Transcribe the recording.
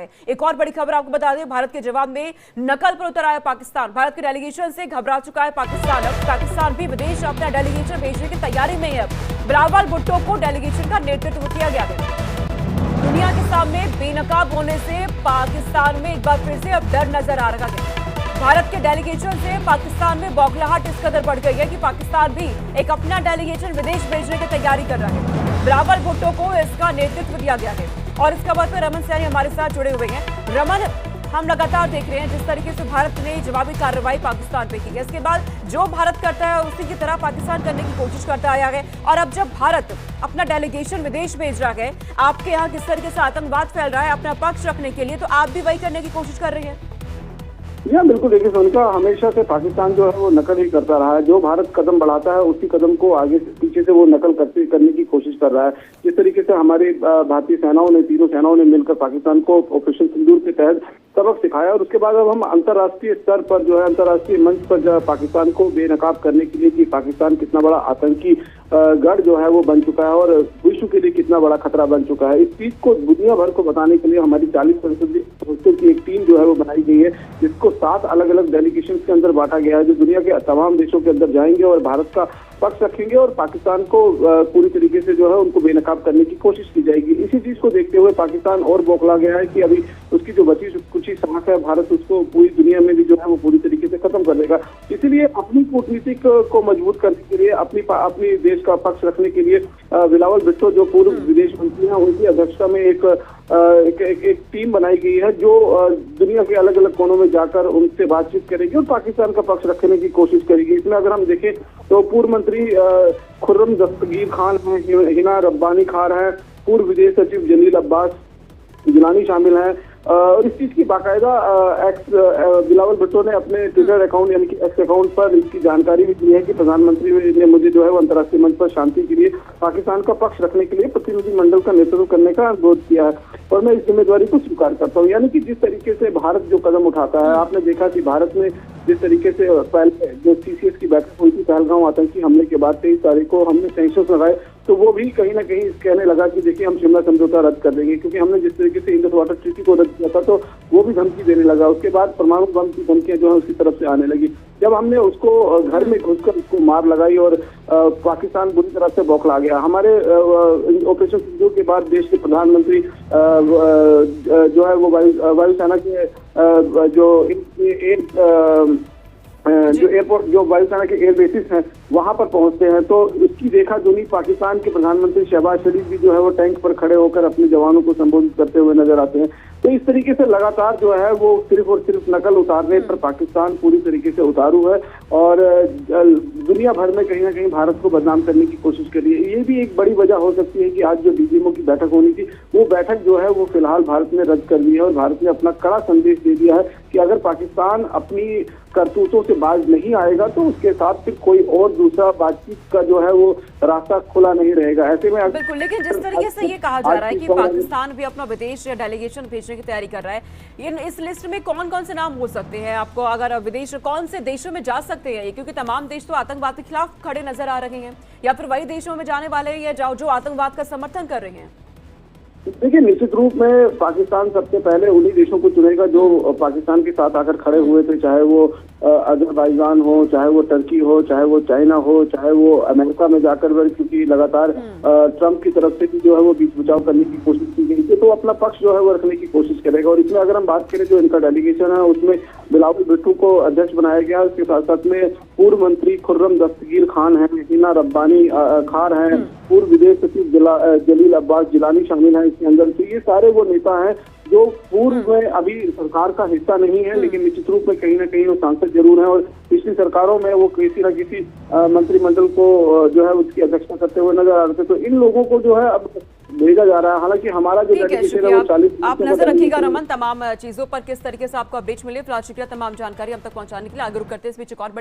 है। एक और बड़ी खबर आपको बता दें, भारत के जवाब में नकल पर उतर आया पाकिस्तान। भारत के डेलीगेशन से घबरा चुका है पाकिस्तान। अब पाकिस्तान भी विदेश अपना डेलीगेशन भेजने की तैयारी में है। अब बिलावल भुट्टो को डेलीगेशन का नेतृत्व किया गया है। दुनिया के सामने बेनकाब होने से पाकिस्तान में एक बार फिर से अब डर नजर आ रहा है। भारत के डेलीगेशन से पाकिस्तान में बौखलाहट इस कदर बढ़ गई है कि पाकिस्तान भी एक अपना डेलीगेशन विदेश भेजने की तैयारी कर रहा है। बिलावल भुट्टो को इसका नेतृत्व दिया गया है और इस खबर पर रमन सैनी हमारे साथ जुड़े हुए हैं। रमन, हम लगातार देख रहे हैं जिस तरीके से भारत ने जवाबी कार्रवाई पाकिस्तान पे की है, इसके बाद जो भारत करता है उसी की तरह पाकिस्तान करने की कोशिश करता आया है। और अब जब भारत अपना डेलीगेशन विदेश भेज रहा है, आपके यहाँ किस तरीके से आतंकवाद फैल रहा है अपना पक्ष रखने के लिए, तो आप भी वही करने की कोशिश कर रही हैं। या बिल्कुल, देखिए सोनिका, हमेशा से पाकिस्तान जो है वो नकल ही करता रहा है। जो भारत कदम बढ़ाता है उसी कदम को आगे से पीछे से वो नकल करने की कोशिश कर रहा है। जिस तरीके से हमारी भारतीय सेनाओं ने, तीनों सेनाओं ने मिलकर पाकिस्तान को ऑपरेशन सिंदूर के तहत सबक सिखाया और उसके बाद अब हम अंतर्राष्ट्रीय स्तर पर जो है, अंतर्राष्ट्रीय मंच पर जो है पाकिस्तान को बेनकाब करने के लिए कि पाकिस्तान कितना बड़ा आतंकी गढ़ जो है वो बन चुका है और विश्व के लिए कितना बड़ा खतरा बन चुका है, इस चीज को दुनिया भर को बताने के लिए हमारी 40 संसदीय सदस्यों की एक टीम जो है वो बनाई गई है, जिसको 7 अलग अलग डेलीगेशन के अंदर बांटा गया है, जो दुनिया के तमाम देशों के अंदर जाएंगे और भारत का पक्ष रखेंगे और पाकिस्तान को पूरी तरीके से जो है उनको बेनकाब करने की कोशिश की जाएगी। इसी चीज को देखते हुए पाकिस्तान और बौखला गया है कि अभी उसकी जो बची कुछ ही सांस है, भारत उसको पूरी दुनिया में भी जो है वो पूरी तरीके से खत्म कर देगा। इसीलिए अपनी कूटनीति को मजबूत करने के लिए, अपनी देश का पक्ष रखने के लिए बिलावल भुट्टो जो पूर्व विदेश मंत्री हैं, उनकी अध्यक्षता में एक टीम बनाई गई है जो दुनिया के अलग अलग कोनों में जाकर उनसे बातचीत करेगी और पाकिस्तान का पक्ष रखने की कोशिश करेगी। इसमें अगर हम देखें तो पूर्व मंत्री खुर्रम दस्तगीर खान है, हिना रब्बानी खान है, पूर्व विदेश सचिव जलील अब्बास जिलानी शामिल हैं और इस चीज की बाकायदा बिलावल भुट्टो ने अपने ट्विटर अकाउंट यानी कि एक्स अकाउंट पर इसकी जानकारी भी दी है कि प्रधानमंत्री ने मुझे जो है वो अंतर्राष्ट्रीय मंच पर शांति के लिए पाकिस्तान का पक्ष रखने के लिए प्रतिनिधिमंडल का नेतृत्व करने का अनुरोध किया है और मैं इस जिम्मेदारी को स्वीकार करता हूँ। यानी कि जिस तरीके से भारत जो कदम उठाता है, आपने देखा कि भारत ने जिस तरीके से पहले जो CCS की बैठक हुई थी पहलगांव आतंकी हमले के बाद 23 तारीख को हमने सैंक्शंस लगाए, तो वो भी कहीं ना कहीं कहने लगा कि देखिए हम शिमला समझौता रद्द कर देंगे, क्योंकि हमने जिस तरीके से इंडस वाटर ट्रीटी को रद्द किया था तो वो भी धमकी देने लगा। उसके बाद परमाणु बम की धमकियां जो है उसकी तरफ से आने लगी। जब हमने उसको घर में घुसकर उसको मार लगाई और पाकिस्तान बुरी तरह से बौखला गया। हमारे ऑपरेशन सिंदूर के बाद देश के प्रधानमंत्री जो है वो वायुसेना के जो एयरपोर्ट, जो वायुसेना के एयर बेसिस हैं वहां पर पहुंचते हैं, तो इसकी देखा दुनी पाकिस्तान के प्रधानमंत्री शहबाज शरीफ भी जो है वो टैंक पर खड़े होकर अपने जवानों को संबोधित करते हुए नजर आते हैं। तो इस तरीके से लगातार जो है वो सिर्फ और सिर्फ नकल उतारने पर पाकिस्तान पूरी तरीके से उतारू है और दुनिया भर में कहीं ना कहीं भारत को बदनाम करने की कोशिश कर रही है। ये भी एक बड़ी वजह हो सकती है कि आज जो DGMO की बैठक होनी थी वो बैठक जो है वो फिलहाल भारत ने रद्द कर दी है और भारत ने अपना कड़ा संदेश दे दिया है कि अगर पाकिस्तान अपनी करतूतों से बाज नहीं आएगा तो उसके साथ फिर कोई और दूसरा बातचीत का जो है वो रास्ता खुला नहीं रहेगा। ऐसे में बिल्कुल, लेकिन जिस तरीके से ये कहा जा रहा है कि पाकिस्तान भी अपना विदेश डेलीगेशन भेजने की तैयारी कर रहा है, इस लिस्ट में कौन कौन से नाम हो सकते हैं आपको, अगर विदेश कौन से देशों में जा सकते हैं, क्योंकि तमाम देश तो आतंकवाद के खिलाफ खड़े नजर आ रहे हैं, या फिर वही देशों में जाने वाले हैं या जो आतंकवाद का समर्थन कर रहे हैं? देखिए, निश्चित रूप में पाकिस्तान सबसे पहले उन्हीं देशों को चुनेगा जो पाकिस्तान के साथ आकर खड़े हुए थे, चाहे वो अजरबैजान हो, चाहे वो टर्की हो, चाहे वो चाइना हो, चाहे वो अमेरिका में जाकर, क्योंकि लगातार ट्रंप की तरफ से भी जो है वो बीच बचाव करने की कोशिश की गई थी, तो अपना पक्ष जो है वो रखने की कोशिश करेगा। और इसमें अगर हम बात करें जो इनका डेलीगेशन है उसमें बिलावल भुट्टो को अध्यक्ष बनाया गया, उसके साथ साथ में पूर्व मंत्री खुर्रम दस्तगीर खान है, हिना रब्बानी खान है, पूर्व विदेश सचिव जलील अब्बास जिलानी शामिल है इसके अंदर। तो ये सारे वो नेता हैं जो पूर्व में अभी सरकार का हिस्सा नहीं है, लेकिन निश्चित रूप में कहीं ना कहीं वो सांसद जरूर है और पिछली सरकारों में वो किसी न किसी मंत्रिमंडल को जो है उसकी अध्यक्षता करते हुए नजर आ रहे थे। तो इन लोगों को जो है अब भेजा जा रहा है। हालांकि हमारा जो डेलीगेशन है वो 40 आप नजर रखिएगा रमन तमाम चीजों पर, किस तरीके से आपको अपडेट मिले। फिलहाल शुक्रिया तमाम जानकारी हम तक पहुंचाने के लिए। आगे रुक करते हैं इस बीच एक और बड़ी